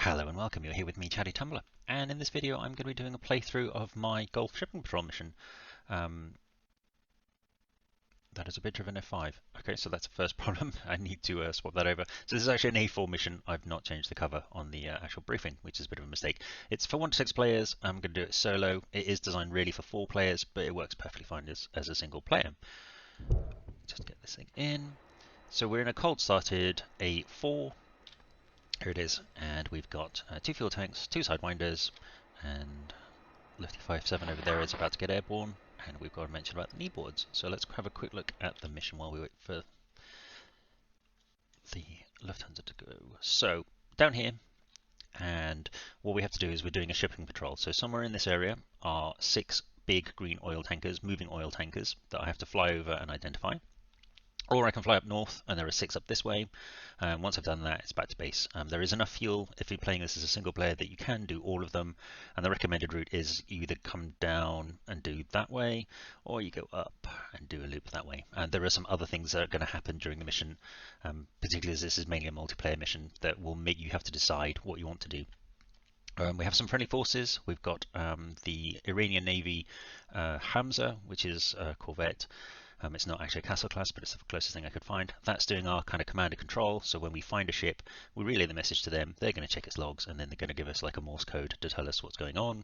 Hello and welcome, you're here with me, Chatty Tumbler, and in this video I'm going to be doing a playthrough of my Gulf Shipping Patrol mission. That is a picture of an F5. Okay, so that's the first problem. I need to swap that over. So this is actually an A4 mission. I've not changed the cover on the actual briefing, which is a bit of a mistake. It's for 1 to 6 players. I'm going to do it solo. It is designed really for 4 players, but it works perfectly fine as a single player. Just get this thing in. So we're in a cold started A4. Here it is, and we've got 2 fuel tanks, 2 sidewinders, and Lefty 5-7 over there is about to get airborne, and we've got to mention about the knee boards. So let's have a quick look at the mission while we wait for the Lufthansa to go. So down here, and what we have to do is we're doing a shipping patrol. So somewhere in this area are 6 big green oil tankers, moving oil tankers, that I have to fly over and identify. Or I can fly up north, and there are 6 up this way. Once I've done that, it's back to base. There is enough fuel, if you're playing this as a single player, that you can do all of them. And the recommended route is you either come down and do that way, or you go up and do a loop that way. And there are some other things that are going to happen during the mission, particularly as this is mainly a multiplayer mission, that will make you have to decide what you want to do. We have some friendly forces. We've got the Iranian Navy Hamza, which is a corvette. It's not actually a Castle class, but it's the closest thing I could find. That's doing our kind of command and control. So when we find a ship, we relay the message to them. They're going to check its logs, and then they're going to give us like a Morse code to tell us what's going on.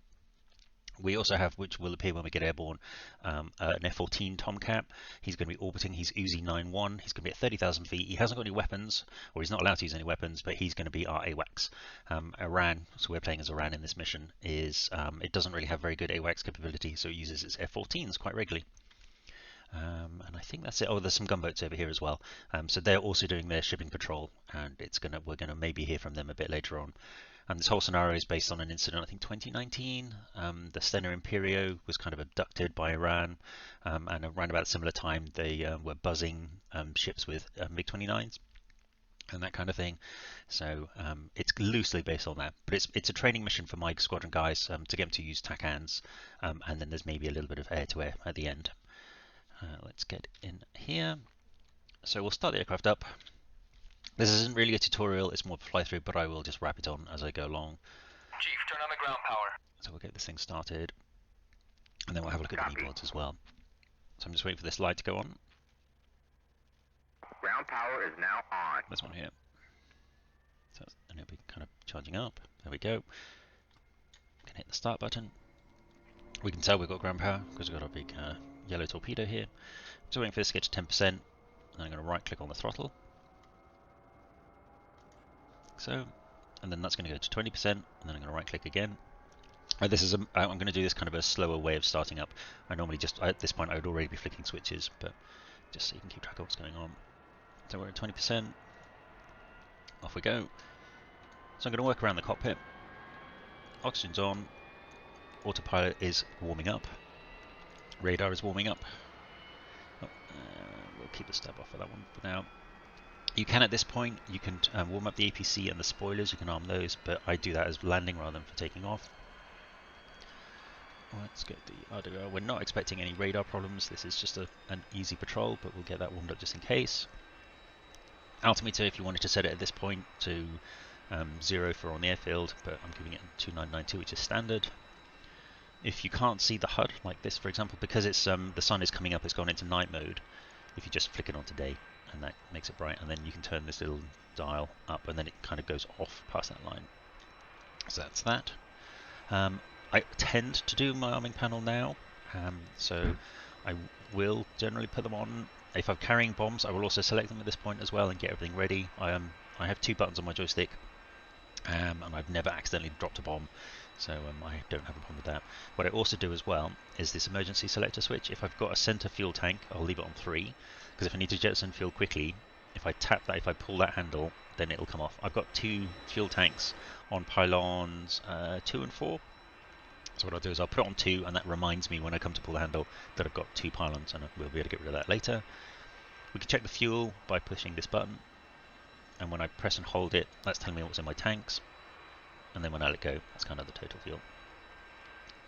We also have, which will appear when we get airborne, an F-14 Tomcat. He's going to be orbiting. He's Uzi 9-1. He's going to be at 30,000 feet. He hasn't got any weapons, or he's not allowed to use any weapons, but he's going to be our AWACS. Iran, so we're playing as Iran in this mission, is it doesn't really have very good AWACS capability, so it uses its F-14s quite regularly. And I think that's it. Oh, there's some gunboats over here as well. So they're also doing their shipping patrol, and we're gonna maybe hear from them a bit later on. And this whole scenario is based on an incident, I think 2019. The Stena Imperio was kind of abducted by Iran, and around about a similar time they were buzzing ships with MiG-29s and that kind of thing. So it's loosely based on that, but it's a training mission for my squadron guys to get them to use TACANs, and then there's maybe a little bit of air-to-air at the end. Let's get in here. So we'll start the aircraft up. This isn't really a tutorial, it's more of a fly through, but I will just wrap it on as I go along. Chief, turn on the ground power. So we'll get this thing started, and then we'll have a look at the keyboards as well. So I'm just waiting for this light to go on. Ground power is now on. This one here. So and it'll be kind of charging up. There we go. Can hit the start button. We can tell we've got ground power because we've got a big yellow torpedo here. So waiting for this to get to 10%, and I'm going to right click on the throttle. So, and then that's going to go to 20%, and then I'm going to right click again. I'm going to do this kind of a slower way of starting up. I normally just, at this point I would already be flicking switches, but just so you can keep track of what's going on. So we're at 20%, off we go. So I'm going to work around the cockpit. Oxygen's on, autopilot is warming up. Radar is warming up. Oh, we'll keep the stab off for that one for now. You can, at this point, you can warm up the APC and the spoilers. You can arm those, but I do that as landing rather than for taking off. Let's get the RWR. We're not expecting any radar problems. This is just an easy patrol, but we'll get that warmed up just in case. Altimeter, if you wanted to set it at this point to 0 for on the airfield, but I'm giving it 2992, which is standard. If you can't see the HUD, like this for example, because it's the sun is coming up, it's gone into night mode. If you just flick it on to day, and that makes it bright, and then you can turn this little dial up, and then it kind of goes off past that line. So that's that. I tend to do my arming panel now, so I will generally put them on. If I'm carrying bombs, I will also select them at this point as well and get everything ready. I have 2 buttons on my joystick, and I've never accidentally dropped a bomb. So I don't have a problem with that. What I also do as well is this emergency selector switch. If I've got a center fuel tank, I'll leave it on 3, because if I need to jettison fuel quickly, if I tap that, if I pull that handle, then it'll come off. I've got 2 fuel tanks on pylons 2 and 4. So what I'll do is I'll put it on 2, and that reminds me when I come to pull the handle that I've got 2 pylons, and we'll be able to get rid of that later. We can check the fuel by pushing this button, and when I press and hold it, that's telling me what's in my tanks. And then when I let go, that's kind of the total fuel.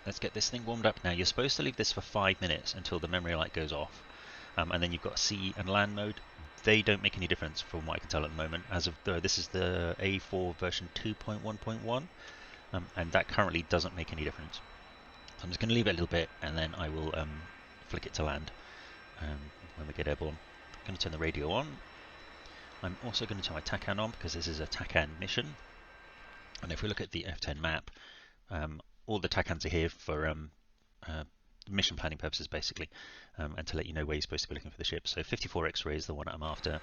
Let's get this thing warmed up. Now you're supposed to leave this for 5 minutes until the memory light goes off, and then you've got sea and land mode. they don't make any difference from what I can tell at the moment. As of this is the A4 version 2.1.1, and that currently doesn't make any difference. So I'm just going to leave it a little bit, and then I will flick it to land when we get airborne. I'm going to turn the radio on. I'm also going to turn my TACAN on because this is a TACAN mission. And if we look at the F10 map, all the TACANs are here for mission planning purposes, basically, and to let you know where you're supposed to be looking for the ship. So 54 X-ray is the one I'm after.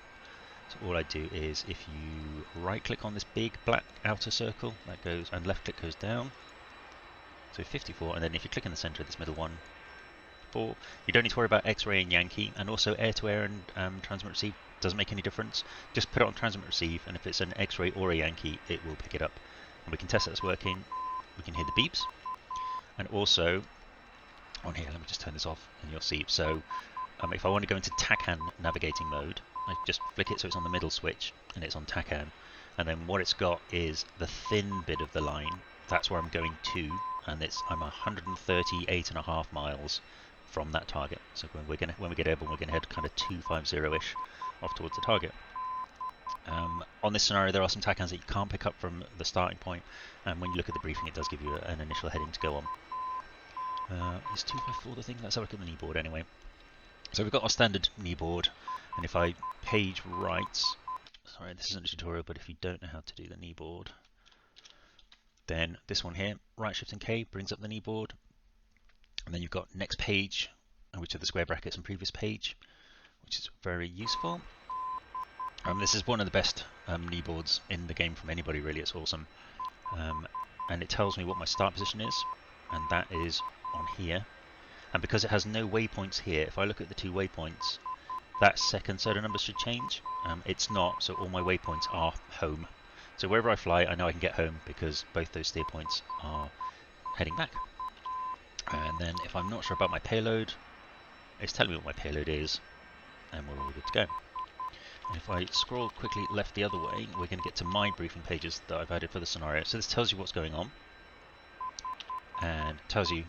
So all I do is, if you right-click on this big black outer circle, that goes, and left-click goes down. So 54, and then if you click in the center of this middle one, 4, you don't need to worry about X-ray and Yankee, and also air-to-air and transmit receive doesn't make any difference. Just put it on transmit receive, and if it's an X-ray or a Yankee, it will pick it up. And we can test that it's working. We can hear the beeps, and also on here, let me just turn this off and you'll see. So if I want to go into TACAN navigating mode, I just flick it so it's on the middle switch and it's on TACAN, and then what it's got is the thin bit of the line. That's where I'm going to, and I'm 138.5 miles from that target. So when we get airborne, we're going to head kind of 250-ish off towards the target. On this scenario, there are some TACANs that you can't pick up from the starting point, and when you look at the briefing, it does give you an initial heading to go on. Is 254 the thing? Let's have a look at the knee board anyway. So we've got our standard knee board, and if I page right, sorry, this isn't a tutorial, but if you don't know how to do the knee board, then this one here, right shift and K, brings up the knee board, and then you've got next page, which are the square brackets, and previous page, which is very useful. This is one of the best knee boards in the game from anybody, really. It's awesome. And it tells me what my start position is, and that is on here. And because it has no waypoints here, if I look at the 2 waypoints, that second set of numbers should change. It's not, so all my waypoints are home. So wherever I fly, I know I can get home because both those steer points are heading back. And then if I'm not sure about my payload, it's telling me what my payload is, and we're all good to go. And if I scroll quickly left the other way, we're going to get to my briefing pages that I've added for the scenario. So this tells you what's going on, and tells you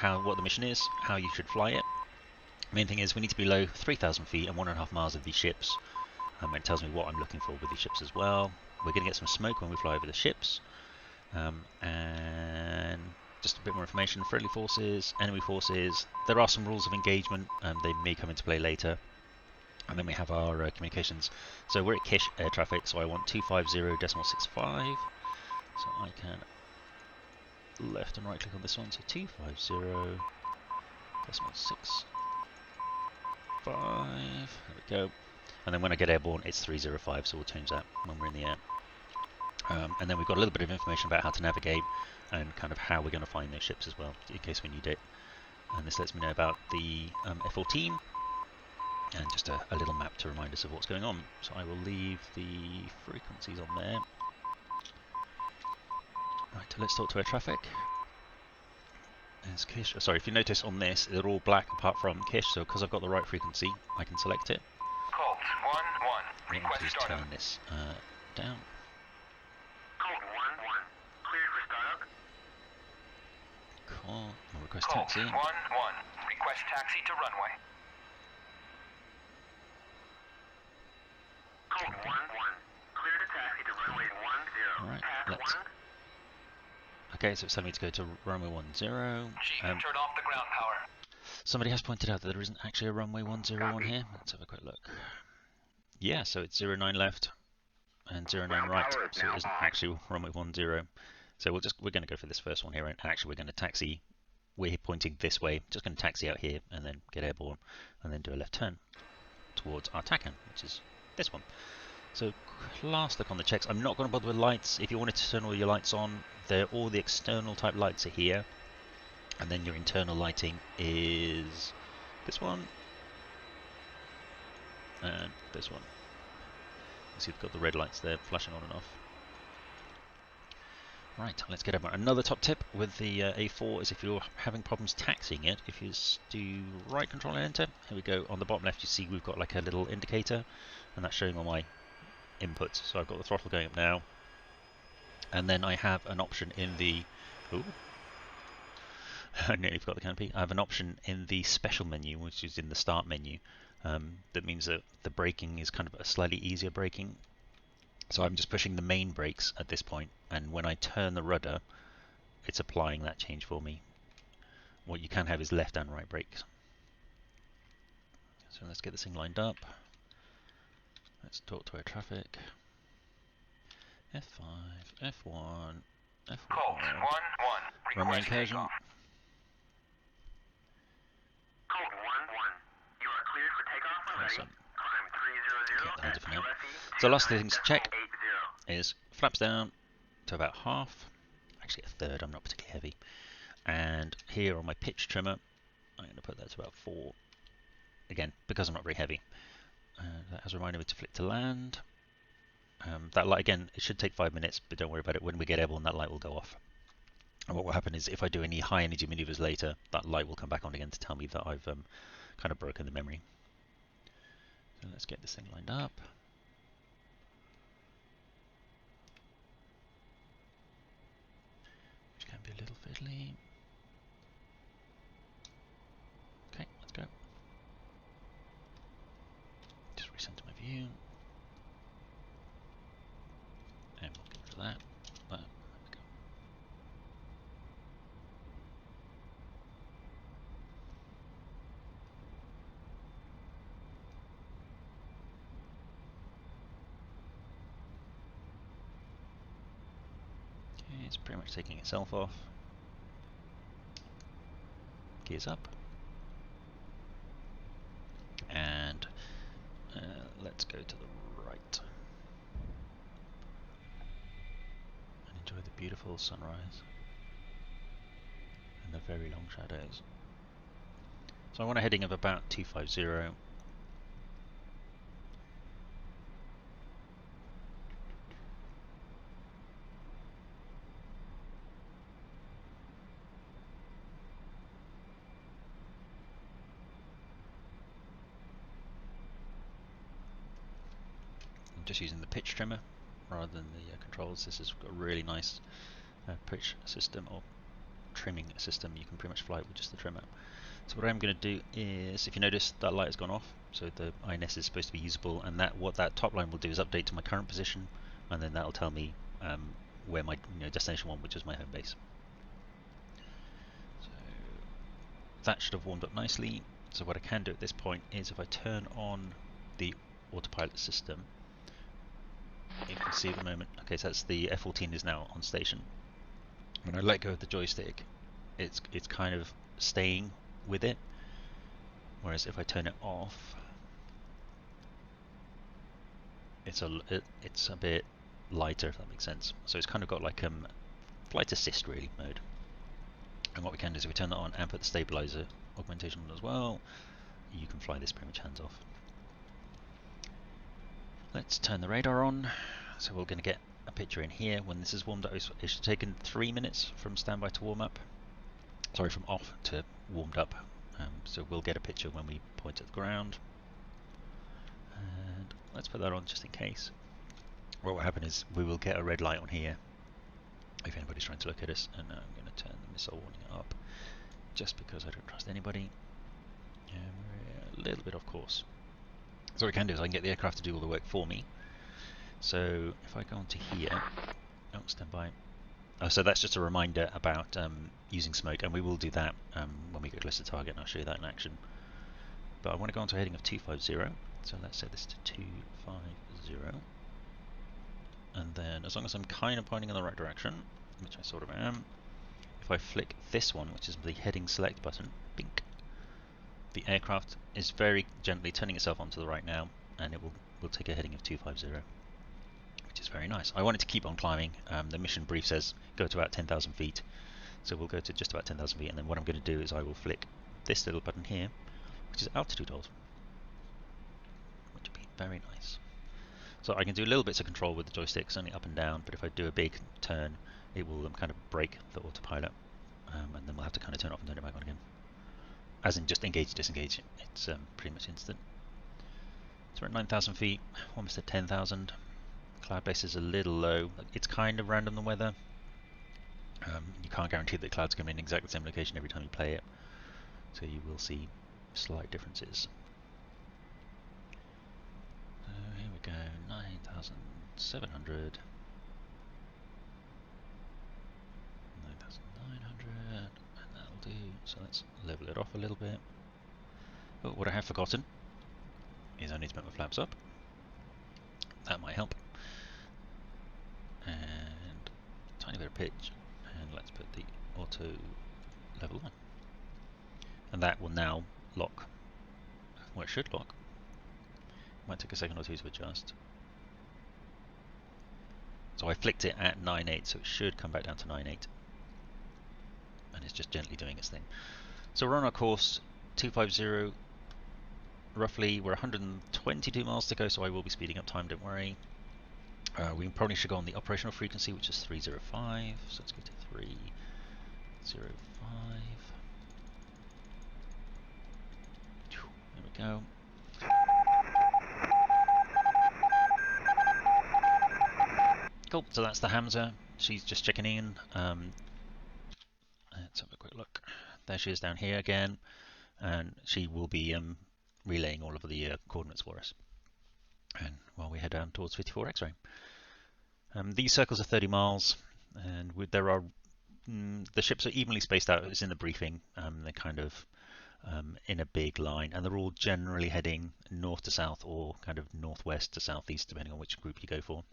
what the mission is, how you should fly it. Main thing is we need to be below 3,000 feet and 1.5 miles of these ships. It tells me what I'm looking for with these ships as well. We're going to get some smoke when we fly over the ships. And just a bit more information: friendly forces, enemy forces. There are some rules of engagement, they may come into play later. And then we have our communications. So we're at Kish air traffic, so I want 250.65. So I can left and right click on this one, so 250.65. There we go. And then when I get airborne, it's 305, so we'll change that when we're in the air. And then we've got a little bit of information about how to navigate and kind of how we're going to find those ships as well, in case we need it. And this lets me know about the F14. And just a little map to remind us of what's going on. So I will leave the frequencies on there. Right, let's talk to air traffic. There's Kish. Sorry, if you notice on this, they're all black apart from Kish, so because I've got the right frequency, I can select it. Colt 1-1, request Just startup. turn this down. Colt 1-1, cleared for startup. Cool. We'll request Colt taxi. 1-1, request taxi to runway. Colt 1-1, clear to taxi to runway 10. Alright, Path let's. 1. Okay, so it's telling me to go to runway 10. Chief, turn off the ground power. Somebody has pointed out that there isn't actually a runway 10 on here. Let's have a quick look. Yeah, so it's 09 left and 09 right, so it isn't actually runway 10. So we're going to go for this first one here, and actually we're going to taxi. We're pointing this way, just going to taxi out here and then get airborne, and then do a left turn towards our TACAN, which is this one. So last look on the checks. I'm not going to bother with lights. If you wanted to turn all your lights on, all the external type lights are here, and then your internal lighting is this one and this one. You see, we've got the red lights there flashing on and off. Right, let's get over. Another top tip with the A4 is if you're having problems taxiing it, if you do right control and enter, here we go, on the bottom left you see we've got like a little indicator, and that's showing all my inputs. So I've got the throttle going up now, and then I have an option in the, I nearly forgot the canopy. I have an option in the special menu, which is in the start menu, That means that the braking is kind of a slightly easier braking. So I'm just pushing the main brakes at this point, and when I turn the rudder, it's applying that change for me. What you can have is left and right brakes. So let's get this thing lined up. Let's talk to our traffic. F5, F1, F1. Colt 1-1, Runway request incursion. takeoff. Colt 1-1, you are cleared for takeoff when ready. Awesome. Climb 300 Okay, hold at it for now. QFE So last thing to check 29.80. is flaps down to about half, actually a third, I'm not particularly heavy. And here on my pitch trimmer, I'm going to put that to about 4, again, because I'm not very heavy. That has reminded me to flick to land. That light, again, it should take 5 minutes, but don't worry about it. When we get airborne, that light will go off. And what will happen is if I do any high energy maneuvers later, that light will come back on again to tell me that I've kind of broken the memory. So let's get this thing lined up. Which can be a little fiddly. Okay, let's go. Just recenter my view. And we'll get rid of that. There we go. Okay, it's pretty much taking itself off. Gears up. And let's go to the right. And enjoy the beautiful sunrise. And the very long shadows. So I want a heading of about 250. I'm just using the pitch trimmer rather than the controls. This has got a really nice pitch system or trimming system. You can pretty much fly it with just the trimmer. So what I'm going to do is, if you notice, that light has gone off, so the INS is supposed to be usable, and that what that top line will do is update to my current position, and then that'll tell me where my destination 1, which is my home base. So that should have warmed up nicely. So what I can do at this point is, if I turn on the autopilot system, you can see at the moment, okay, so that's the F-14 is now on station. When I let go of the joystick, it's kind of staying with it, whereas if I turn it off, it's a bit lighter, if that makes sense. So it's kind of got like flight assist really mode. And what we can do is if we turn that on and put the stabilizer augmentation on as well, you can fly this pretty much hands off. Let's turn the radar on. So we're going to get a picture in here when this is warmed up. It should have taken 3 minutes from standby to warm up. Sorry, from off to warmed up. So we'll get a picture when we point at the ground. And let's put that on just in case. What will happen is we will get a red light on here if anybody's trying to look at us, and I'm going to turn the missile warning up just because I don't trust anybody. And we're a little bit off course. So what I can do is I can get the aircraft to do all the work for me. So if I go onto here, oh, stand by. Oh, so that's just a reminder about using smoke, and we will do that when we get close to target, and I'll show you that in action. But I want to go onto a heading of 250, so let's set this to 250. And then as long as I'm kind of pointing in the right direction, which I sort of am, if I flick this one, which is the heading select button, bink, the aircraft is very gently turning itself onto the right now, and it will take a heading of 250. Which is very nice. I wanted to keep on climbing. The mission brief says go to about 10,000 feet. So we'll go to just about 10,000 feet, and then what I'm going to do is I will flick this little button here, which is altitude hold, which would be very nice. So I can do little bits of control with the joysticks, only up and down, but if I do a big turn, it will kind of break the autopilot, and then we'll have to kind of turn it off and turn it back on again. As in just engage, disengage. It's pretty much instant. So we're at 9,000 feet, almost at 10,000. Cloud base is a little low. It's kind of random, the weather. You can't guarantee that clouds come in exactly the same location every time you play it, so you will see slight differences. 9,700. 9,900. And that'll do. So let's level it off a little bit. Oh, what I have forgotten is I need to put my flaps up. That might help. And tiny bit of pitch. And let's put the auto level on. And that will now lock. Well, it should lock. Might take a second or two to adjust. So I flicked it at 9.8, so it should come back down to 9.8. And it's just gently doing its thing. So we're on our course, 250. Roughly, we're 122 miles to go, so I will be speeding up time, don't worry. We probably should go on the operational frequency, which is 305. So let's go to 305. There we go. Cool, so that's the Hamza. She's just checking in. Let's have a quick look. There she is down here again, and she will be relaying all of the coordinates for us. And while we head down towards 54 X-ray. These circles are 30 miles, and there are the ships are evenly spaced out. It's in the briefing. They're kind of in a big line, and they're all generally heading north to south or kind of northwest to southeast, depending on which group you go for.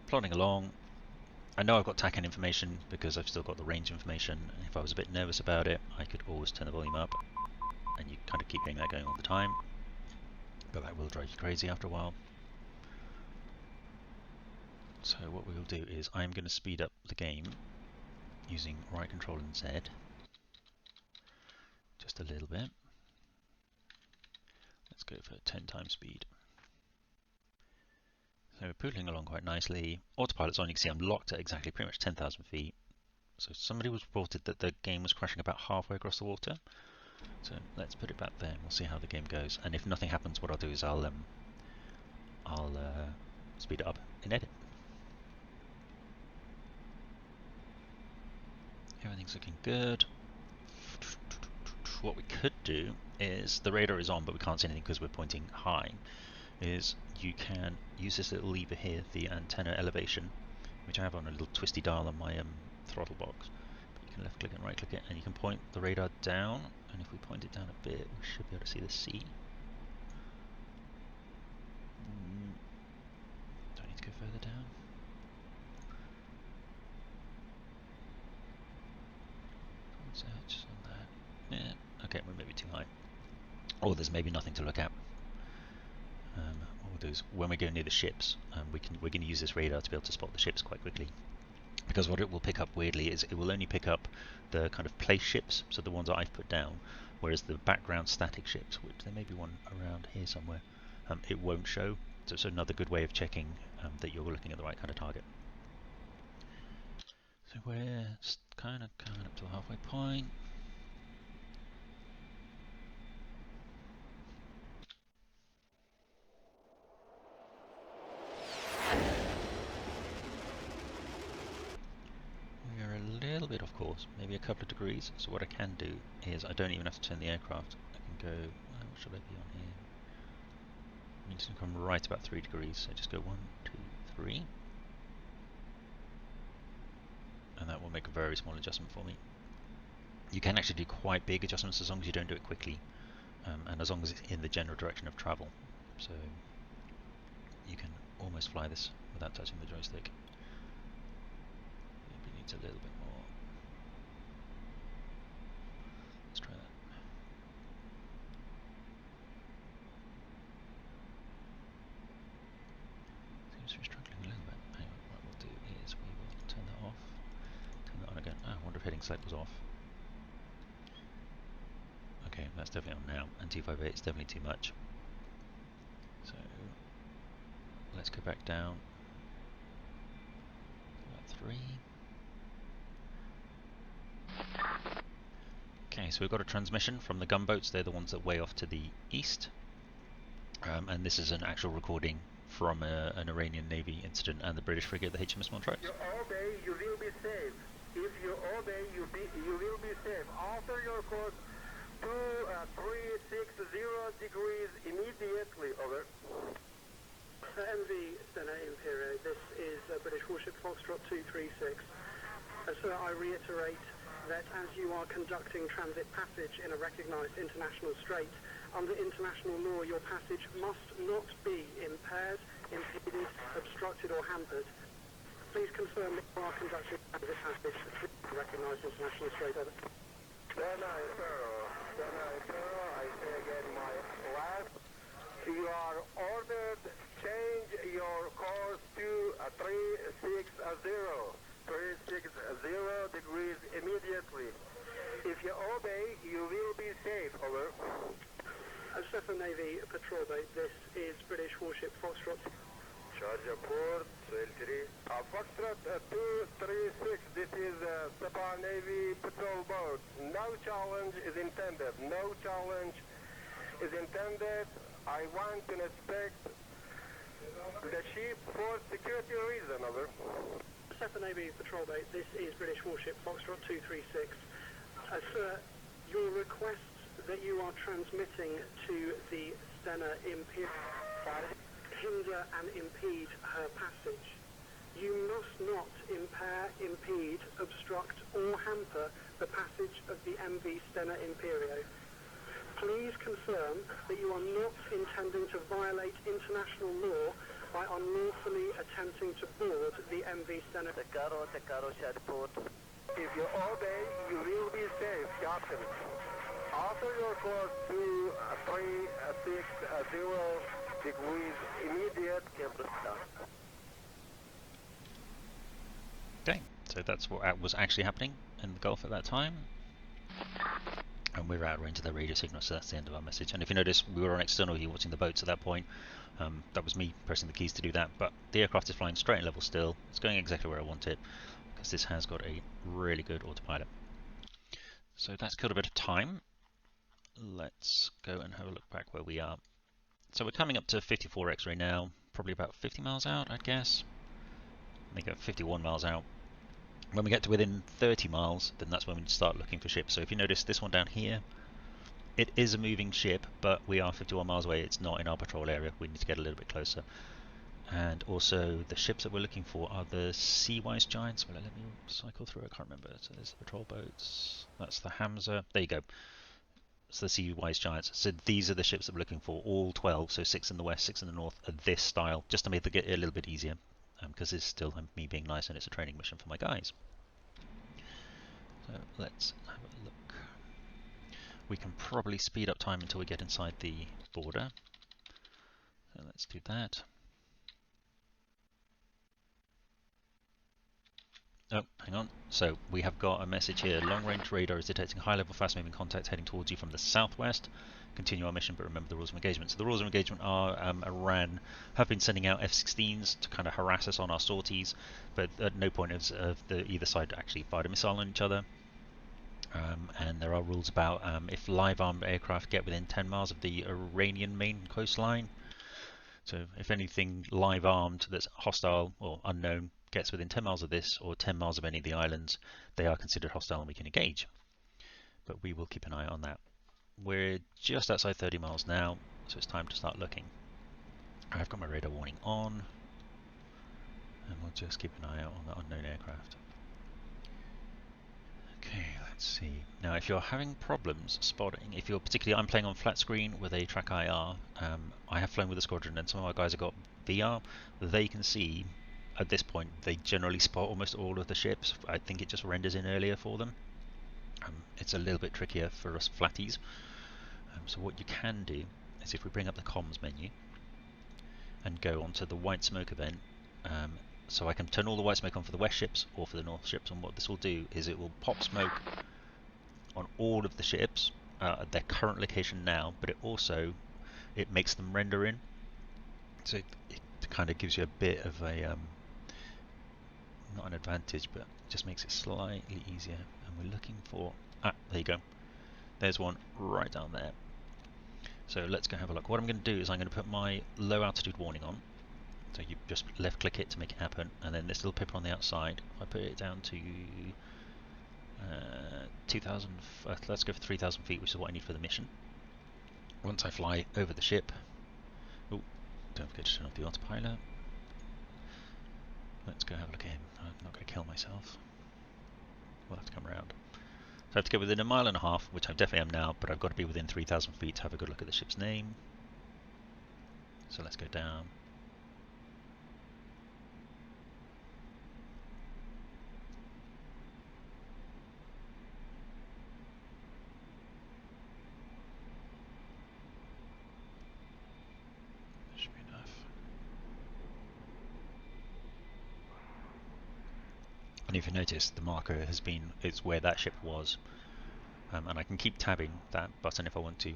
Plodding along. I know I've got TACAN information because I've still got the range information. If I was a bit nervous about it, I could always turn the volume up, and you kind of keep hearing that going all the time. But that will drive you crazy after a while. So what we'll do is I'm going to speed up the game using right control and Z just a little bit. Let's go for 10 times speed. So we're poodling along quite nicely. Autopilot's on, you can see I'm locked at exactly pretty much 10,000 feet. So somebody was reported that the game was crashing about halfway across the water. So let's put it back there and we'll see how the game goes. And if nothing happens, what I'll do is I'll speed it up in edit. Everything's looking good. What we could do is, the radar is on but we can't see anything because we're pointing high, is you can use this little lever here, the antenna elevation, which I have on a little twisty dial on my throttle box. But you can left click and right click it, and you can point the radar down, and if we point it down a bit we should be able to see the sea. Do I need to go further down? Search on that. Yeah, okay, we're maybe too high. Or there's maybe nothing to look at. What we'll do is, when we go near the ships, we're going to use this radar to be able to spot the ships quite quickly. Because what it will pick up weirdly is it will only pick up the kind of place ships, so the ones that I've put down, whereas the background static ships, which there may be one around here somewhere, it won't show. So it's another good way of checking that you're looking at the right kind of target. So we're kind of coming up to the halfway point. We're a little bit off course, maybe a couple of degrees. So what I can do is I don't even have to turn the aircraft. I can go, what should I be on here? I need to come right about 3 degrees. So just go 1, 2, 3. And that will make a very small adjustment for me. You can actually do quite big adjustments as long as you don't do it quickly, and as long as it's in the general direction of travel. So you can almost fly this without touching the joystick. Maybe needs a little bit more. Let's try that. Seems to be struggling a little bit. Hang on, what we'll do is we will turn that off. Turn that on again. I wonder if heading select was off. Okay, that's definitely on now, and 258 is definitely too much. So let's go back down. About 3. Okay, so we've got a transmission from the gunboats. They're the ones that way off to the east. And this is an actual recording from an Iranian Navy incident and the British frigate, the HMS Montrose. You obey, you will be safe. If you obey, you will be safe. Alter your course to 360 degrees immediately, over. MV Stena Imperio, this is British warship Foxtrot 236. Sir, I reiterate that as you are conducting transit passage in a recognised international strait, under international law your passage must not be impaired, impeded, obstructed or hampered. Please confirm that you are conducting transit passage through a recognised international strait. Over. Stena Impero, I say again my last. You are ordered change your course to 360. 360 degrees immediately. If you obey, you will be safe, over. Seffer Navy patrol boat, this is British warship Foxtrot. Charger port, 23. Foxtrot 236, this is Seffer Navy patrol boat. No challenge is intended. No challenge is intended. I want to inspect the ship for security reason, over. Seffer Navy patrol boat, this is British warship Foxtrot 236. Sir, your requests that you are transmitting to the Stena Imperial hinder and impede her passage. You must not impair, impede, obstruct or hamper the passage of the MV Stena Imperio. Please confirm that you are not intending to violate international law by unlawfully attempting to board the MV Stena. Tekaro, port. If you obey, you will be safe, Captain. After your course to 360 degrees immediate cable stop. Okay, so that's what was actually happening in the Gulf at that time. And we're out into the radio signal, so that's the end of our message. And if you notice, we were on external view watching the boats at that point. That was me pressing the keys to do that, but the aircraft is flying straight and level still. It's going exactly where I want it, because this has got a really good autopilot. So that's killed a bit of time. Let's go and have a look back where we are. So we're coming up to 54 X-ray now, probably about 50 miles out, I'd guess. They go 51 miles out. When we get to within 30 miles, then that's when we start looking for ships. So if you notice this one down here, it is a moving ship, but we are 51 miles away. It's not in our patrol area. We need to get a little bit closer. And also the ships that we're looking for are the Seawise Giants. Well, let me cycle through, I can't remember. So there's the patrol boats. That's the Hamza. There you go. It's the Seawise Giants. So these are the ships that we're looking for. All 12, so 6 in the west, 6 in the north, are this style, just to make it a little bit easier. Because it's still me being nice and it's a training mission for my guys. So let's have a look. We can probably speed up time until we get inside the border. So let's do that. Oh, hang on. So we have got a message here. Long-range radar is detecting high-level fast-moving contact heading towards you from the southwest. Continue our mission, but remember the rules of engagement. So the rules of engagement are Iran have been sending out F-16s to kind of harass us on our sorties, but at no point has either side actually fired a missile on each other. And there are rules about if live armed aircraft get within 10 miles of the Iranian main coastline. So if anything live armed that's hostile or unknown gets within 10 miles of this or 10 miles of any of the islands, they are considered hostile and we can engage. But we will keep an eye on that. We're just outside 30 miles now, so it's time to start looking. I've got my radar warning on, and we'll just keep an eye out on the unknown aircraft. Okay, let's see. Now, if you're having problems spotting, if you're particularly, I'm playing on flat screen with a track IR. I have flown with a squadron, and some of our guys have got VR. They can see, at this point, they generally spot almost all of the ships. I think it just renders in earlier for them. It's a little bit trickier for us flatties. So what you can do is if we bring up the comms menu and go onto the white smoke event, so I can turn all the white smoke on for the west ships or for the north ships, and what this will do is it will pop smoke on all of the ships at their current location now, but it makes them render in, so it kind of gives you a bit of a not an advantage, but it just makes it slightly easier. And we're looking for there you go, there's one right down there. So let's go have a look. What I'm going to do is I'm going to put my low altitude warning on. So you just left click it to make it happen, and then this little pipper on the outside, if I put it down to 2,000, let's go for 3,000 feet, which is what I need for the mission. once I fly over the ship, oh, don't forget to turn off the autopilot. Let's go have a look at him. I'm not going to kill myself. We'll have to come around. So I have to get within 1.5 miles, which I definitely am now, but I've got to be within 3,000 feet to have a good look at the ship's name. So let's go down. That should be enough. And if you notice, the marker has been, it's where that ship was. And I can keep tabbing that button if I want to,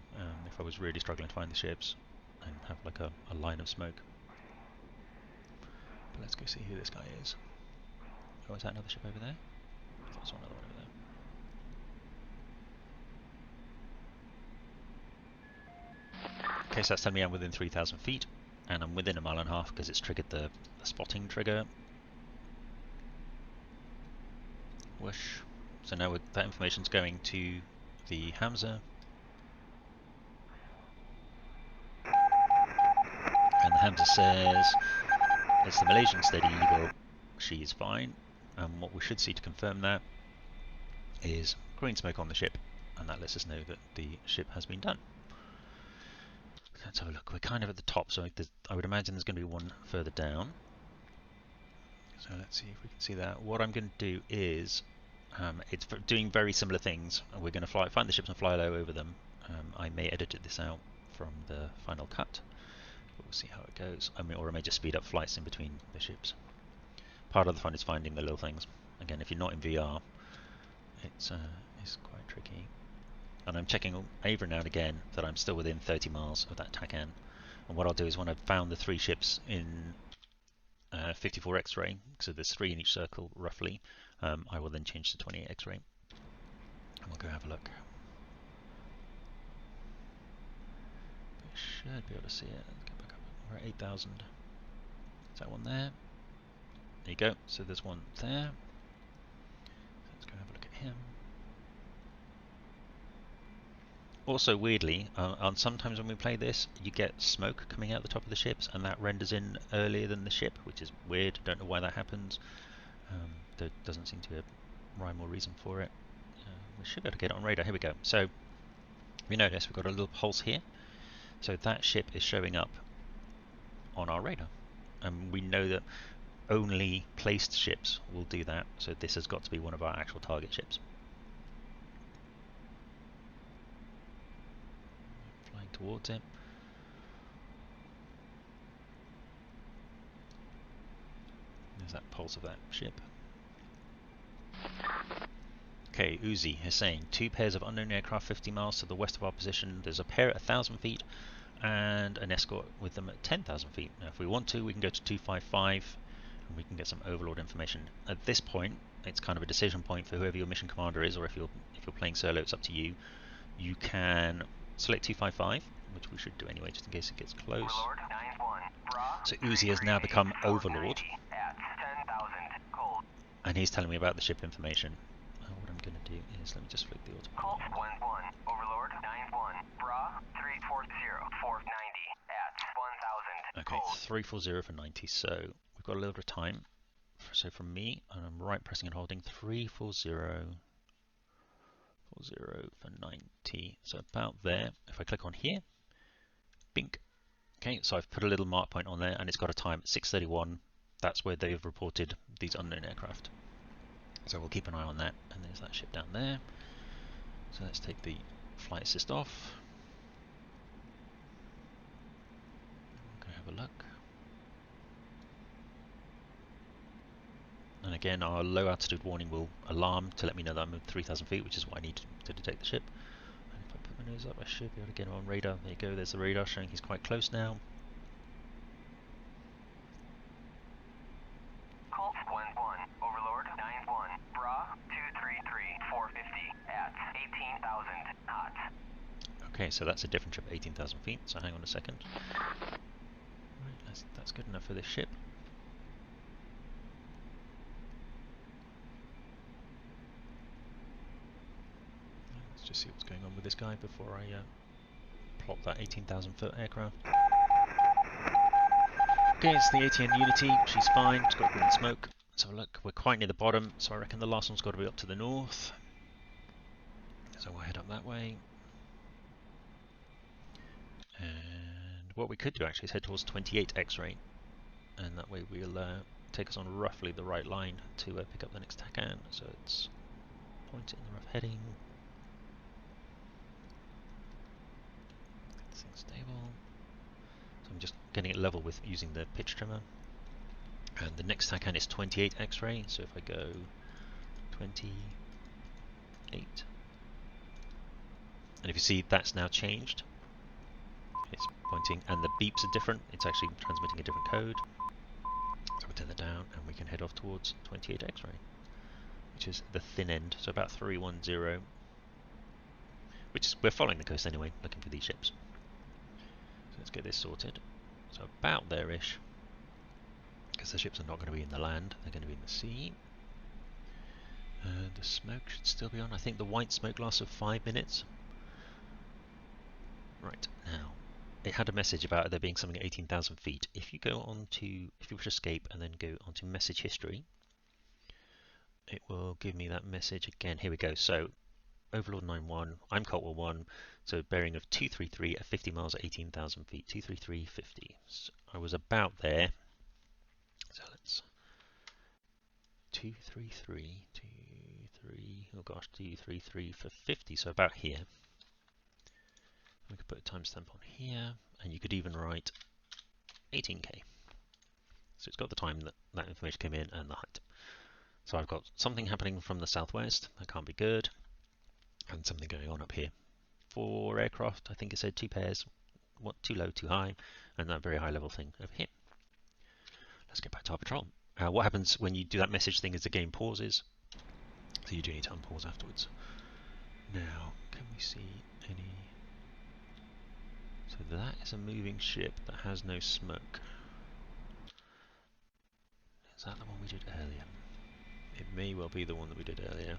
if I was really struggling to find the ships, and have like a line of smoke. But let's go see who this guy is. Oh, is that another ship over there? I saw another one over there. Okay, so that's telling me I'm within 3,000 feet, and I'm within 1.5 miles because it's triggered the spotting trigger. Whoosh. So now that information's going to the Hamza. And the Hamza says it's the Malaysian Steady Eagle. She is fine. And what we should see to confirm that is green smoke on the ship, and that lets us know that the ship has been done. Let's have a look. We're kind of at the top, so I would imagine there's going to be one further down. So let's see if we can see that. What I'm going to do is, it's doing very similar things. We're going to find the ships and fly low over them. I may edit this out from the final cut, but we'll see how it goes. Or I may just speed up flights in between the ships. Part of the fun is finding the little things. Again, if you're not in VR, it's quite tricky. And I'm checking every now and again that I'm still within 30 miles of that TACAN. And what I'll do is when I've found the 3 ships in 54 X-ray, so there's 3 in each circle roughly, I will then change to 28 X-ray. And we'll go have a look. We should be able to see it. Let's go back up. We're at 8,000. Is that one there? There you go. So there's one there. Let's go have a look at him. Also, weirdly, sometimes when we play this, you get smoke coming out the top of the ships, and that renders in earlier than the ship, which is weird. Don't know why that happens. There doesn't seem to be a rhyme or reason for it. We should be able to get it on radar. Here we go. So, you notice we've got a little pulse here. So that ship is showing up on our radar. And we know that only placed ships will do that. So this has got to be one of our actual target ships. Flying towards it. There's that pulse of that ship. Okay, Uzi is saying 2 pairs of unknown aircraft 50 miles to the west of our position. There's a pair at 1,000 feet and an escort with them at 10,000 feet. Now, if we want to, we can go to 255 and we can get some overlord information. At this point, it's kind of a decision point for whoever your mission commander is, or if you're playing solo, it's up to you. You can select 255, which we should do anyway, just in case it gets close. So Uzi has now become overlord, and he's telling me about the ship information. What I'm going to do is, let me just flick the autopilot. Call 1-1, Overlord 9-1, Bra 340, 490 at 1,000. Okay, 340 for 90, so we've got a little bit of time. So from me, and I'm right pressing and holding 340, 40 for 90, so about there. If I click on here, bink. Okay, so I've put a little mark point on there, and it's got a time at 6:31. That's where they've reported these unknown aircraft. So we'll keep an eye on that, and there's that ship down there. So let's take the flight assist off. We'll go have a look. And again, our low altitude warning will alarm to let me know that I'm at 3,000 feet, which is what I need to detect the ship. And if I put my nose up, I should be able to get him on radar. There you go, there's the radar showing he's quite close now. Colt 1-1, Overlord 9-1, Bra 233, 450 at 18,000 knots. Okay, so that's a different trip, 18,000 feet, so hang on a second. Right, that's good enough for this ship. Let's just see what's going on with this guy before I plot that 18,000 foot aircraft. Okay, it's the ATN Unity, she's fine, it's got green smoke. Let's have a look, we're quite near the bottom, so I reckon the last one's got to be up to the north. So we'll head up that way. And what we could do actually is head towards 28 X-ray, and that way we'll take us on roughly the right line to pick up the next TACAN. So it's point it in the rough heading. This thing's stable. So I'm just getting it level with using the pitch trimmer. And the next TACAN is 28 X-ray, so if I go 28, and if you see that's now changed, it's pointing, and the beeps are different, it's actually transmitting a different code. So we'll turn that down and we can head off towards 28 X-ray, which is the thin end, so about 310, which is, we're following the coast anyway, looking for these ships. So let's get this sorted. So about there-ish, because the ships are not going to be in the land, they're going to be in the sea. The smoke should still be on. I think the white smoke lasts for 5 minutes. Right, now, it had a message about there being something at 18,000 feet. If you go on to, if you push escape and then go onto message history, it will give me that message again. Here we go. So, Overlord 91, I'm Coltwell 1, so bearing of 233 at 50 miles at 18,000 feet. 233.50. So I was about there. So let's 233, oh gosh, 233 for 50, so about here. We could put a timestamp on here, and you could even write 18k. So it's got the time that that information came in and the height. So I've got something happening from the southwest, that can't be good, and something going on up here. 4 aircraft, I think it said 2 pairs, what, too low, too high, and that very high level thing over here. Let's get back to our patrol. What happens when you do that message thing is the game pauses, so you do need to unpause afterwards. Now, can we see any... So that is a moving ship that has no smoke. Is that the one we did earlier? It may well be the one that we did earlier.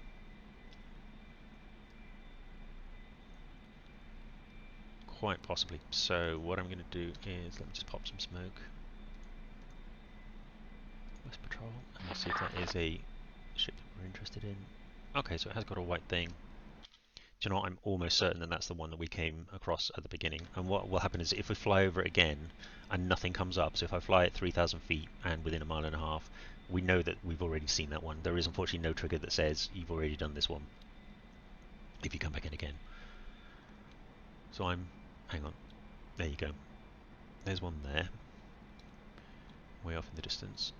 Quite possibly. So what I'm going to do is, let me just pop some smoke. West Patrol, and let's see if that is a ship that we're interested in. Okay, so it has got a white thing. Do you know what? I'm almost certain that that's the one that we came across at the beginning. And what will happen is if we fly over it again and nothing comes up, so if I fly at 3,000 feet and within a mile and a half, we know that we've already seen that one. There is unfortunately no trigger that says you've already done this one if you come back in again. So I'm... hang on. There you go. There's one there. Way off in the distance.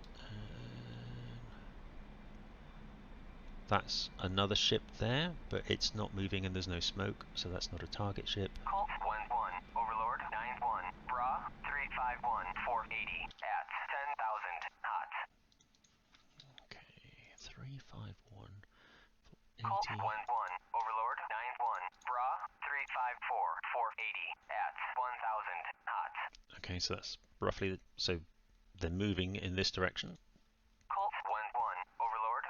That's another ship there, but it's not moving and there's no smoke, so that's not a target ship. Colt 1-1, Overlord 9-1, Bra 351, 480 at 10,000 hot. Okay, 351. Colt 1-1, Overlord 9-1, Bra 354, 480 at 1,000 hot. Okay, so that's roughly, so they're moving in this direction. Colt 1-1, Overlord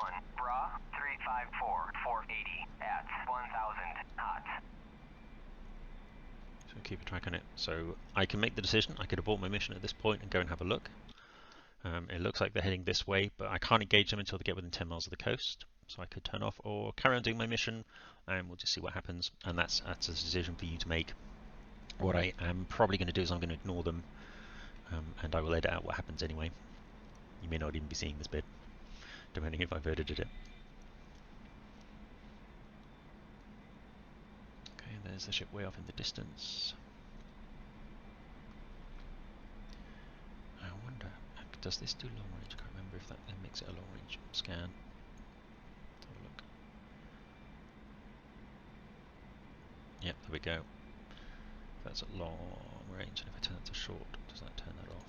9-1, Bra 354, 480 at 1,000 hot. So keep a track on it. So I can make the decision, I could abort my mission at this point and go and have a look. It looks like they're heading this way, but I can't engage them until they get within 10 miles of the coast. So I could turn off or carry on doing my mission, and we'll just see what happens. And that's a decision for you to make. What I am probably going to do is I'm going to ignore them, and I will edit out what happens anyway. You may not even be seeing this bit, depending if I've edited it. Okay, there's the ship way off in the distance. I wonder, does this do long range? I can't remember if that then makes it a long range scan. Let's have a look. Yep, there we go. That's at long range, and if I turn it to short, does that turn that off?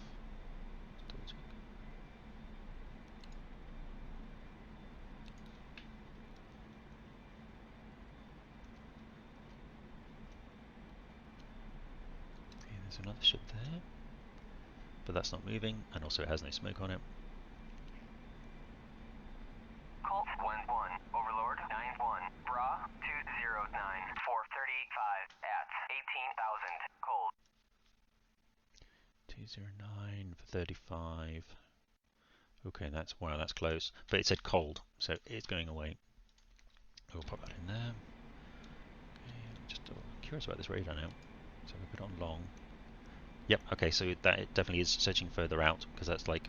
Double check. Okay, there's another ship there, but that's not moving, and also it has no smoke on it. Colt 1-1, Overlord 9-1, Bra 209, 435 at 18,000 309 for 35. Okay, that's wow, that's close. But it said cold, so it's going away. We'll pop that in there. Okay, I'm just curious about this radar now. So we put it on long. Yep. Okay, so that it definitely is searching further out because that's like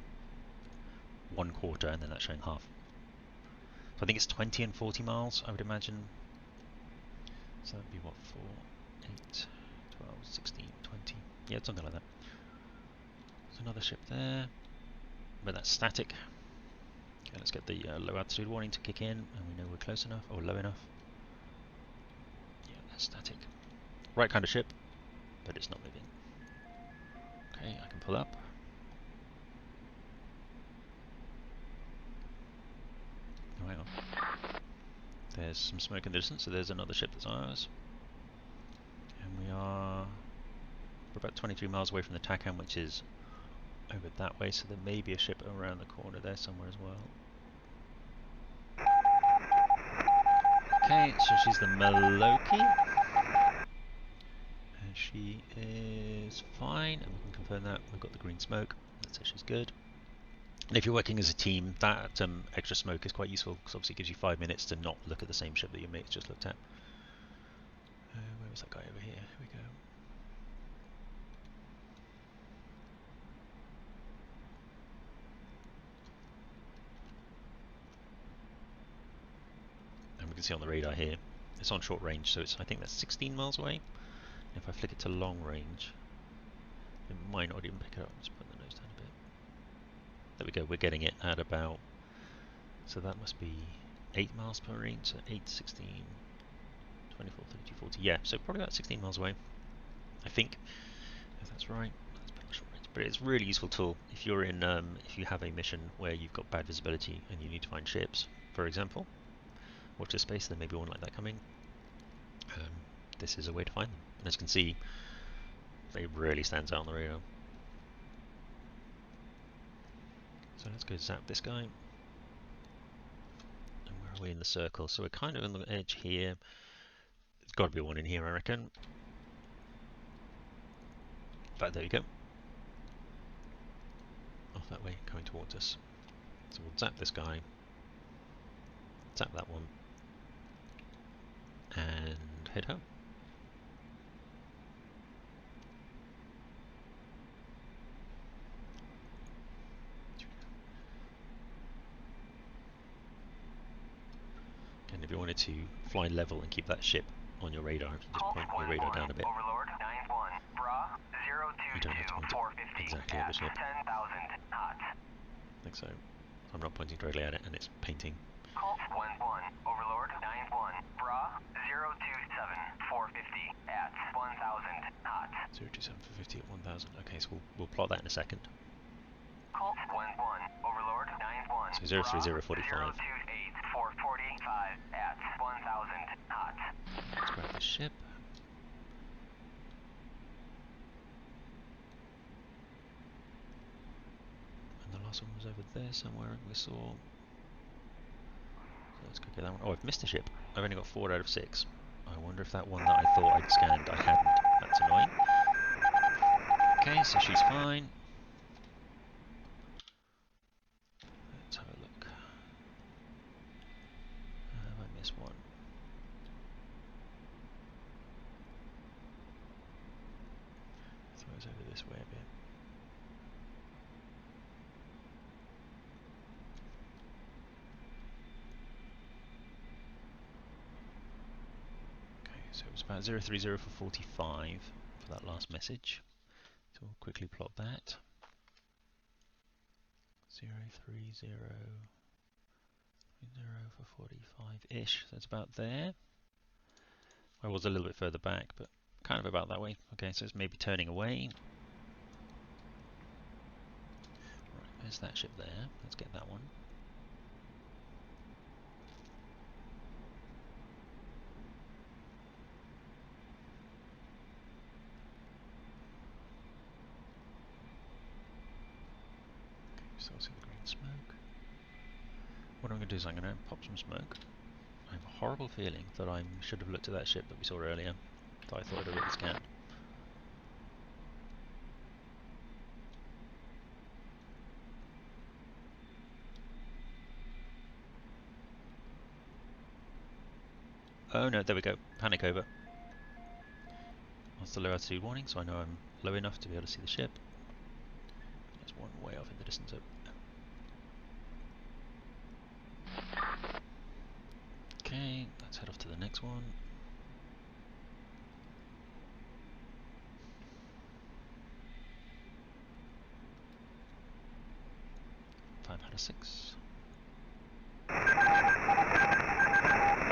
1/4, and then that's showing half. So I think it's 20 and 40 miles, I would imagine. So that'd be what, 4, 8, 12, 16, 20. Yeah, something like that. There's another ship there, but that's static. Okay, let's get the low altitude warning to kick in, and we know we're close enough, or low enough. Yeah, that's static. Right kind of ship, but it's not moving. Okay, I can pull up. Oh, hang on. There's some smoke in the distance, so there's another ship that's ours. And we're about 23 miles away from the TACAN, which is over that way, so there may be a ship around the corner there somewhere as well. Okay, so she's the Maloki. And she is fine, and we can confirm that. We've got the green smoke. That says she's good. And if you're working as a team, that extra smoke is quite useful, because obviously it gives you 5 minutes to not look at the same ship that your mates just looked at. Where was that guy over here? Here we go. And we can see on the radar here, it's on short range, so I think that's 16 miles away. And if I flick it to long range, it might not even pick it up. Just put the nose down a bit. There we go, we're getting it at about, so that must be 8 miles per range, so 8, 16, 24, 32, 40, yeah, so probably about 16 miles away, I think, if that's right. That's short range. But it's a really useful tool if you're in, if you have a mission where you've got bad visibility and you need to find ships, for example. Watch this space, there may be one like that coming. This is a way to find them. And as you can see, it really stands out on the radar. So let's go zap this guy. And where are we in the circle? So we're kind of on the edge here. There's got to be one in here, I reckon. But there you go. Off that way, coming towards us. So we'll zap this guy. Zap that one. And head home. And if you wanted to fly level and keep that ship on your radar, if you just point your radar down a bit. Overlord 9-1, Bra, You don't have to point 450 exactly at the ship. 10,000 hot. I think so. I'm not pointing directly at it, and it's painting. Colt 1-1, Overlord 9-1, Bra, 027, 450 at 1,000 hot. 027 for 50 at 1,000. Okay, so we'll plot that in a second. Colt 1-1, Overlord 9-1, So 03045. 028, 445 at 1,000 hot. Let's grab the ship. And the last one was over there somewhere, we saw. So let's go get that one. Oh, I've missed a ship. I've only got 4 out of 6. I wonder if that one that I thought I'd scanned, I hadn't. That's annoying. Okay, so she's fine. Let's have a look. Have I missed one? So it's over this way a bit. Okay, so it was about 030 for 45 for that last message. So we'll quickly plot that. 030 for 45-ish, so it's about there. I was a little bit further back, but kind of about that way. Okay, so it's maybe turning away. Right, there's that ship there. Let's get that one. Okay, so I see the green smoke. What I'm going to do is I'm going to pop some smoke. I have a horrible feeling that I should have looked at that ship that we saw earlier, that I thought I'd already scanned. Oh no, there we go. Panic over. That's the low altitude warning, so I know I'm low enough to be able to see the ship. There's one way off in the distance. Okay, let's head off to the next one. 5 out of 6.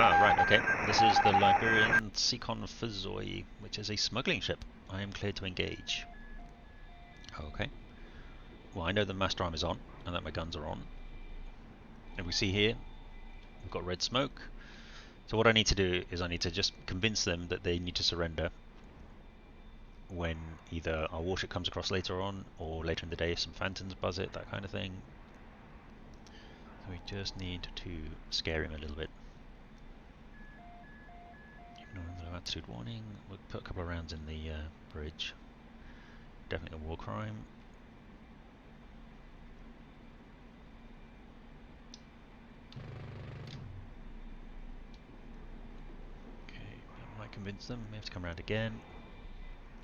Ah, right, okay. This is the Liberian Seacon Fazoi, which is a smuggling ship. I am cleared to engage. Okay. Well, I know the master arm is on, and that my guns are on. And we see here, we've got red smoke. So what I need to do is I need to just convince them that they need to surrender when either our warship comes across later on, or later in the day if some phantoms buzz it, that kind of thing. So we just need to scare him a little bit. Ignoring the low altitude warning, we'll put a couple of rounds in the bridge. Definitely a war crime. Okay, that might convince them. We have to come around again.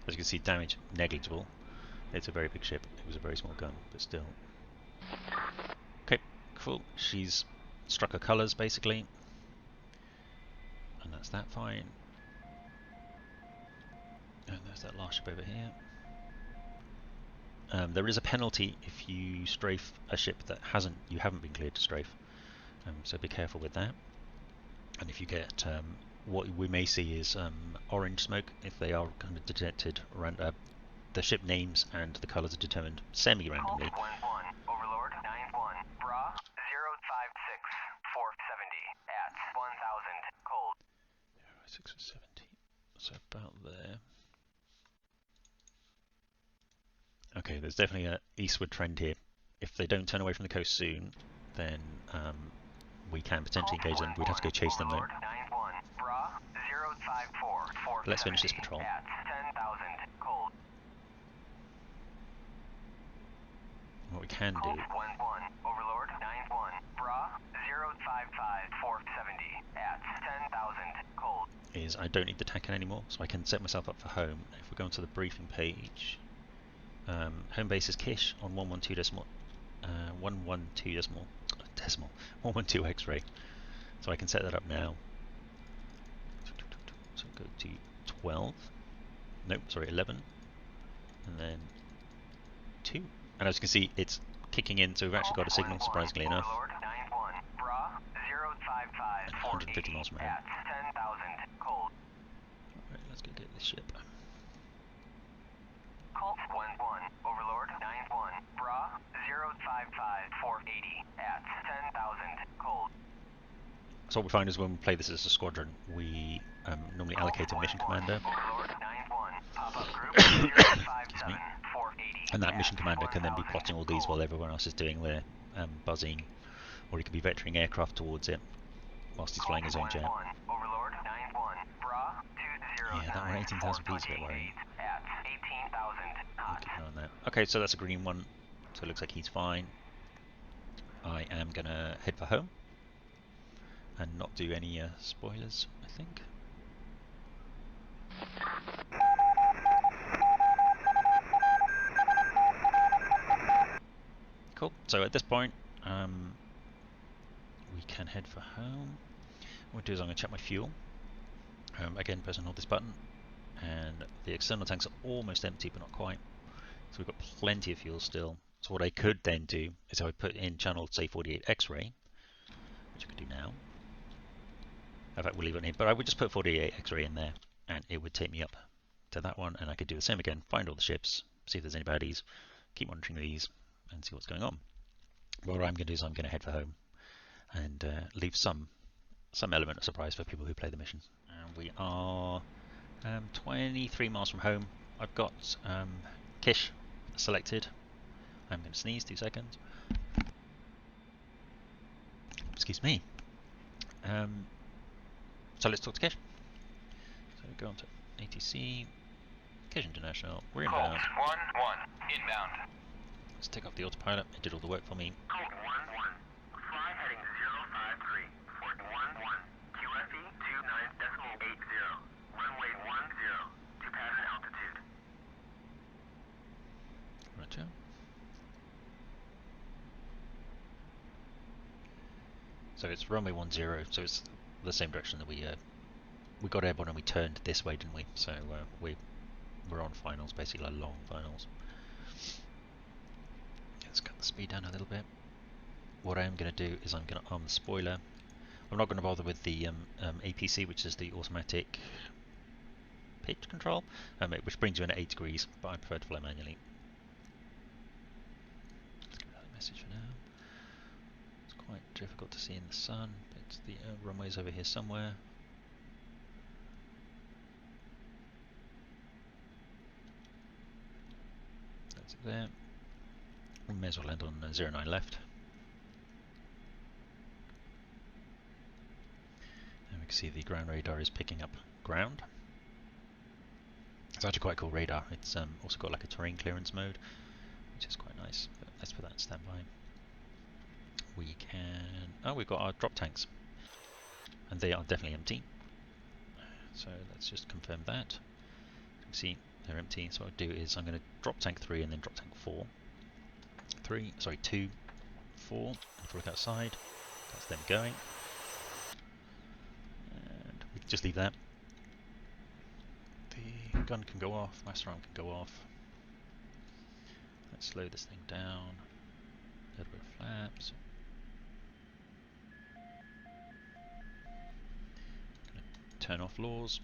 As you can see, damage negligible. It's a very big ship. It was a very small gun, but still. Okay, cool. She's struck her colours basically, and that's that fine. And there's that last ship over here. There is a penalty if you strafe a ship that you haven't been cleared to strafe, so be careful with that. And if you get what we may see is orange smoke if they are kind of detected around the ship names and the colours are determined semi-randomly. Overlord 9-1, Bra 056 470 at 1000 cold. 6 or 70, so about there. Okay, there's definitely an eastward trend here. If they don't turn away from the coast soon, then we can potentially engage them. We'd have to go chase them though. But let's finish this patrol. At 10,000 cold. What we can do Overlord 9-1, Bra 055 470 at 10,000 cold. is I don't need the TACAN anymore, so I can set myself up for home. If we go onto the briefing page, home base is Kish on 112 X-ray. So I can set that up now. So go to 12. Nope, sorry, 11. And then 2. And as you can see, it's kicking in, so we've actually got a signal, surprisingly enough. Overlord 9-1, Bra 055 150 miles from home. at 10,000 cold. Alright, let's go get this ship. Colt 1-1, Overlord 9-1, Bra 055 480 at 10,000 cold. So what we find is when we play this as a squadron, we normally allocate a mission commander. Overlord 9-1, pop-up group 057 480. And that mission commander can then be plotting all these while everyone else is doing their buzzing, or he can be vectoring aircraft towards it whilst he's flying his own jet. Overlord 9-1, Bra 209. Yeah, that one 18,000 feet is a bit worrying. At 18,000 I'll keep an eye on that. Okay, so that's a green one, so it looks like he's fine. I am gonna head for home and not do any spoilers, I think. Cool, so at this point we can head for home. What I'll do is I'm going to check my fuel. Again, press and hold this button, and the external tanks are almost empty but not quite, so we've got plenty of fuel still. So what I could then do is I would put in channel, say, 48 X-ray, which I could do now. In fact, we'll leave it in here, but I would just put 48 X-ray in there and it would take me up to that one, and I could do the same again, find all the ships, see if there's any baddies, keep monitoring these and see what's going on. What I'm going to do is I'm going to head for home and leave some element of surprise for people who play the missions. And we are 23 miles from home. I've got Kish selected. I'm going to sneeze, 2 seconds. Excuse me. So let's talk to Kish. So go on to ATC, Kish International, we're inbound. 1-1, inbound. Let's take off the autopilot, it did all the work for me. Colt 1-1, fly heading 053, Fort 1-1, QFE 29 So it's runway 10, so it's the same direction that we got airborne and we turned this way, didn't we? So we're on finals, basically like long finals. Let's cut the speed down a little bit. What I am going to do is I'm going to arm the spoiler. I'm not going to bother with the APC, which is the automatic pitch control, which brings you in at 8 degrees, but I prefer to fly manually. Let's give that a message for now. It's quite difficult to see in the sun, but the runway's over here somewhere. That's it there. We may as well land on 09 left. And we can see the ground radar is picking up ground. It's actually quite a cool radar. It's also got like a terrain clearance mode, which is quite nice. But let's put that in standby. We can... Oh, we've got our drop tanks. And they are definitely empty. So let's just confirm that. You can see they're empty. So what I'll do is I'm going to drop tank 3 and then drop tank 4. 2, 4. If we look outside, that's them going. And we can just leave that. The gun can go off, master arm can go off. Let's slow this thing down. A little bit of flaps. Turn off laws.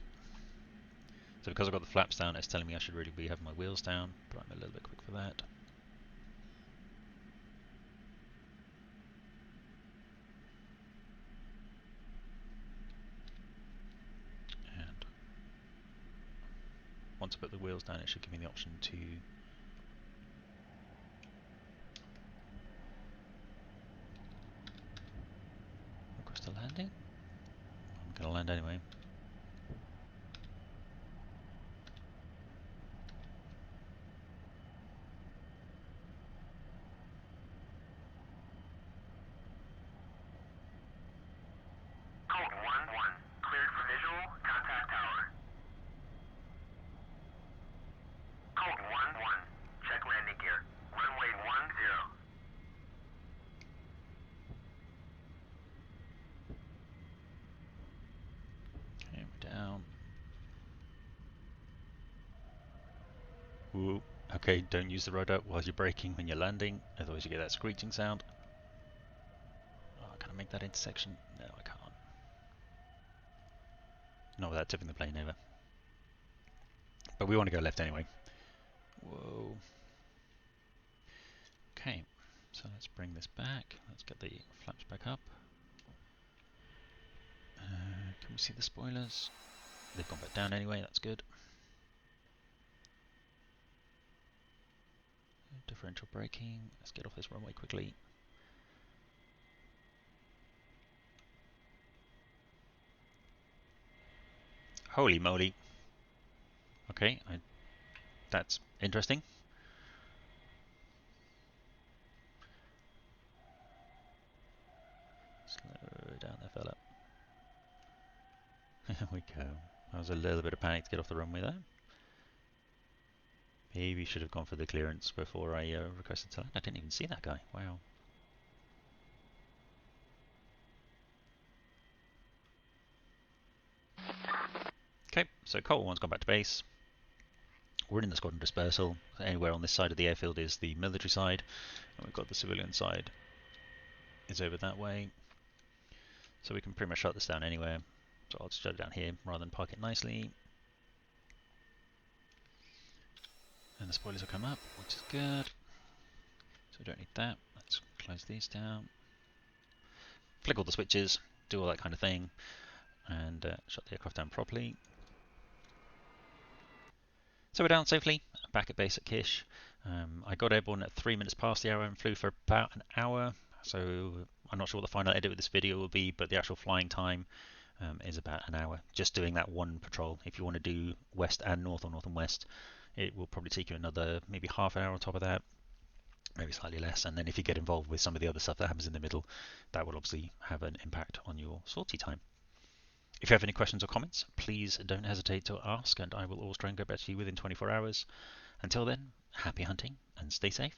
So because I've got the flaps down, it's telling me I should really be having my wheels down, but I'm a little bit quick for that. And once I put the wheels down, it should give me the option to request a landing. I'm going to land anyway. Ooh, okay, don't use the rudder while you're braking when you're landing, otherwise you get that screeching sound. Oh, can I make that intersection? No, I can't. Not without tipping the plane over. But we want to go left anyway. Whoa. Okay, so let's bring this back. Let's get the flaps back up. Can we see the spoilers? They've gone back down anyway, that's good. Differential braking. Let's get off this runway quickly. Holy moly. Okay, that's interesting. Slow down there, fella. There we go. That was a little bit of panic to get off the runway there. Maybe should have gone for the clearance before I requested to land. I didn't even see that guy. Wow. Okay, so Colt 1's gone back to base. We're in the squadron dispersal. Anywhere on this side of the airfield is the military side, and we've got the civilian side is over that way. So we can pretty much shut this down anywhere. So I'll just shut it down here rather than park it nicely. And the spoilers will come up, which is good. So we don't need that. Let's close these down. Flick all the switches, do all that kind of thing, and shut the aircraft down properly. So we're down safely, back at base at Kish. I got airborne at 3 minutes past the hour and flew for about an hour. So I'm not sure what the final edit of this video will be, but the actual flying time is about an hour. Just doing that one patrol. If you want to do west and north or north and west, it will probably take you another maybe half an hour on top of that, maybe slightly less. And then if you get involved with some of the other stuff that happens in the middle, that will obviously have an impact on your sortie time. If you have any questions or comments, please don't hesitate to ask, and I will always try and get back to you within 24 hours. Until then, happy hunting and stay safe.